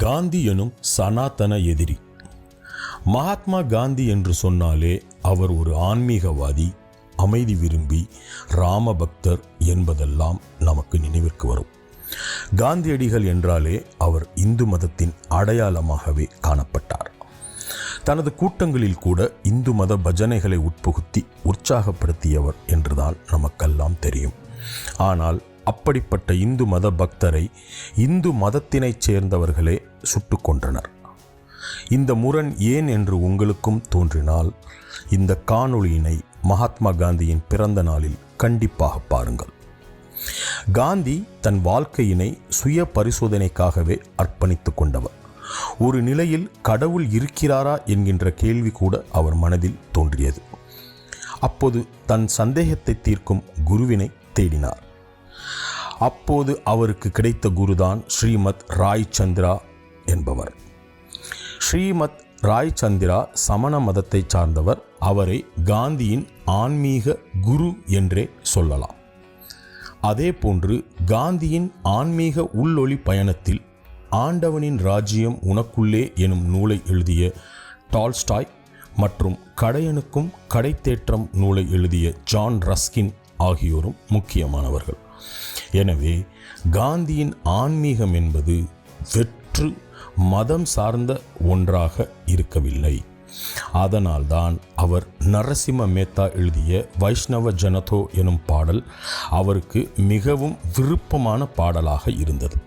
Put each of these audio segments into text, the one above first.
காந்தி எனும் சனாதன எதிரி. மகாத்மா காந்தி என்று சொன்னாலே அவர் ஒரு ஆன்மீகவாதி, அமைதி விரும்பி, ராமபக்தர் என்பதெல்லாம் நமக்கு நினைவிற்கு வரும். காந்தியடிகள் என்றாலே அவர் இந்து மதத்தின் அடையாளமாகவே காணப்பட்டார். தனது கூட்டங்களில் கூட இந்து மத பஜனைகளை உட்புகுத்தி உற்சாகப்படுத்தியவர் என்றுதான் நமக்கெல்லாம் தெரியும். ஆனால் அப்படிப்பட்ட இந்து மத பக்தரை இந்து மதத்தினைச் சேர்ந்தவர்களே சுட்டு கொன்றனர். இந்த முரண் ஏன் என்று உங்களுக்கும் தோன்றினால் இந்த காணொளியினை மகாத்மா காந்தியின் பிறந்த நாளில் கண்டிப்பாக பாருங்கள். காந்தி தன் வாழ்க்கையினை சுய பரிசோதனைக்காகவே அர்ப்பணித்து கொண்டவர். ஒரு நிலையில் கடவுள் இருக்கிறாரா என்கின்ற கேள்வி கூட அவர் மனதில் தோன்றியது. அப்போது தன் சந்தேகத்தை தீர்க்கும் குருவினை தேடினார். அப்போது அவருக்கு கிடைத்த குருதான் ஸ்ரீமத் ராய் சந்திரா என்பவர். ஸ்ரீமத் ராய் சந்திரா சமண மதத்தை சார்ந்தவர். அவரை காந்தியின் ஆன்மீக குரு என்றே சொல்லலாம். அதே போன்று காந்தியின் ஆன்மீக உள்ளொளி பயணத்தில் ஆண்டவனின் ராஜ்யம் உனக்குள்ளே எனும் நூலை எழுதிய டால்ஸ்டாய் மற்றும் கடையனுக்கும் கடைத்தேற்றம் நூலை எழுதிய ஜான் ரஸ்கின் ஆகியோரும் முக்கியமானவர்கள். எனவே காந்தியின் ஆன்மீகம் என்பது வெற்று மதம் சார்ந்த ஒன்றாக இருக்கவில்லை. அதனால்தான் அவர் நரசிம்ம மேத்தா எழுதிய வைஷ்ணவ ஜனதோ எனும் பாடல் அவருக்கு மிகவும் விருப்பமான பாடலாக இருந்தது.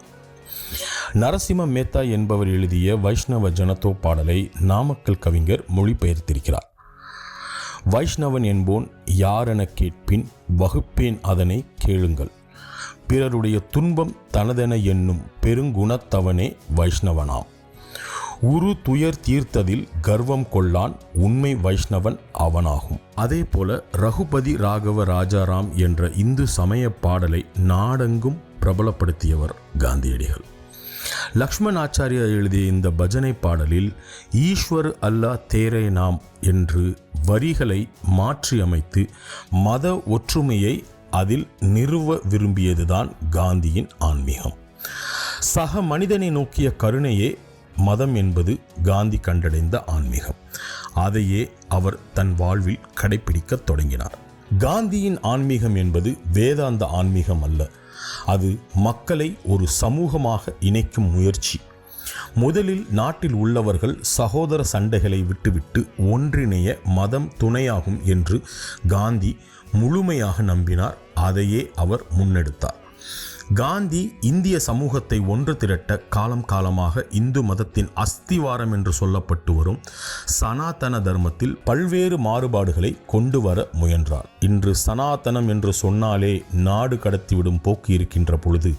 நரசிம்ம மேத்தா என்பவர் எழுதிய வைஷ்ணவ ஜனதோ பாடலை நாமக்கல் கவிஞர் மொழிபெயர்த்திருக்கிறார். வைஷ்ணவன் என்போன் யாரென கேட்பின் வகுப்பேன் அதனை கேளுங்கள், பிறருடைய துன்பம் தனதென என்னும் பெருங்குணத்தவனே வைஷ்ணவனாம், உரு துயர் தீர்த்ததில் கர்வம் கொள்ளான் உண்மை வைஷ்ணவன் அவனாகும். அதே போல ரகுபதி ராகவ ராஜாராம் என்ற இந்து சமய பாடலை நாடெங்கும் பிரபலப்படுத்தியவர் காந்தியடிகள். லக்ஷ்மண் ஆச்சாரியா எழுதிய இந்த பஜனை பாடலில் ஈஸ்வர் அல்லா தேரே நாம் என்று வரிகளை மாற்றி அமைத்து மத ஒற்றுமையை அதில் நிறுவ விரும்பியதுதான் காந்தியின் ஆன்மீகம். சக மனிதனை நோக்கிய கருணையே மதம் என்பது காந்தி கண்டடைந்த ஆன்மீகம். அதையே அவர் தன் வாழ்வில் கடைபிடிக்க தொடங்கினார். காந்தியின் ஆன்மீகம் என்பது வேதாந்த ஆன்மீகம் அல்ல. அது மக்களை ஒரு சமூகமாக இணைக்கும் முயற்சி. முதலில் நாட்டில் உள்ளவர்கள் சகோதர சண்டைகளை விட்டுவிட்டு ஒன்றிணைய மதம் துணையாகும் என்று காந்தி முழுமையாக நம்பினார். அதையே அவர் முன்னெடுத்தார். காந்தி இந்திய சமூகத்தை ஒன்று திரட்ட காலம் காலமாக இந்து மதத்தின் அஸ்திவாரம் என்று சொல்லப்பட்டு வரும் சனாதன தர்மத்தில் பல்வேறு மாறுபாடுகளை கொண்டு வர முயன்றார். இன்று சனாதனம் என்று சொன்னாலே நாடு கடத்திவிடும் போக்கு இருக்கின்ற பொழுது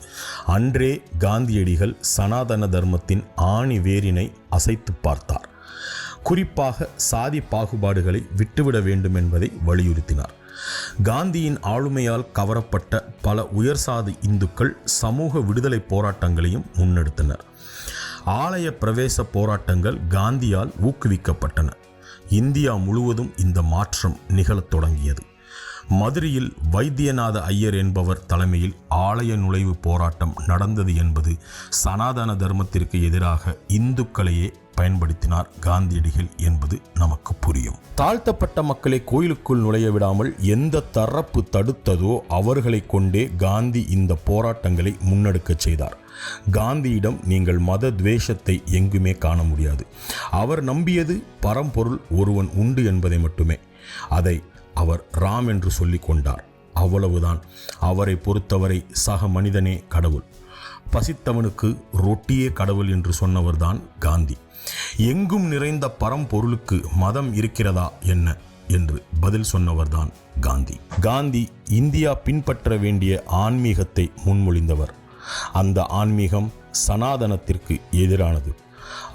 அன்றே காந்தியடிகள் சனாதன தர்மத்தின் ஆணி வேரினை அசைத்து பார்த்தார். குறிப்பாக சாதி பாகுபாடுகளை விட்டுவிட வேண்டும் என்பதை வலியுறுத்தினார். காந்தியின் ஆளுமையால் கவரப்பட்ட பல உயர்சாதி இந்துக்கள் சமூக விடுதலை போராட்டங்களையும் முன்னெடுத்தனர். ஆலய பிரவேச போராட்டங்கள் காந்தியால் ஊக்குவிக்கப்பட்டன. இந்தியா முழுவதும் இந்த மாற்றம் நிகழத் தொடங்கியது. மதுரையில் வைத்தியநாத ஐயர் என்பவர் தலைமையில் ஆலய நுழைவு போராட்டம் நடந்தது என்பது சனாதன தர்மத்திற்கு எதிராக இந்துக்களையே பயன்படுத்தினார் காந்தியடிகள் என்பது நமக்கு புரியும். தாழ்த்தப்பட்ட மக்களை கோயிலுக்குள் நுழைய விடாமல் எந்த தரப்பு தடுத்ததோ அவர்களை கொண்டே காந்தி இந்த போராட்டங்களை முன்னெடுக்க செய்தார். காந்தியிடம் நீங்கள் மத துவேஷத்தை எங்குமே காண முடியாது. அவர் நம்பியது பரம்பொருள் ஒருவன் உண்டு என்பதை மட்டுமே. அதை அவர் ராம் என்று சொல்லிக் கொண்டார். அவ்வளவுதான். அவரை பொறுத்தவரை சக மனிதனே கடவுள், பசித்தவனுக்கு ரொட்டியே கடவுள் என்று சொன்னவர்தான் காந்தி. எங்கும் நிறைந்த பரம்பொருளுக்கு மதம் இருக்கிறதா என்ன என்று பதில் சொன்னவர்தான் காந்தி. காந்தி இந்தியா பின்பற்ற வேண்டிய ஆன்மீகத்தை முன்மொழிந்தவர். அந்த ஆன்மீகம் சனாதனத்திற்கு எதிரானது.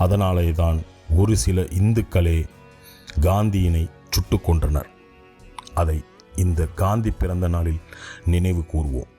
அதனாலே தான் ஒரு சில இந்துக்களே காந்தியினை சுட்டு கொன்றனர். அதை இந்த காந்தி பிறந்த நாளில் நினைவு கூர்வோம்.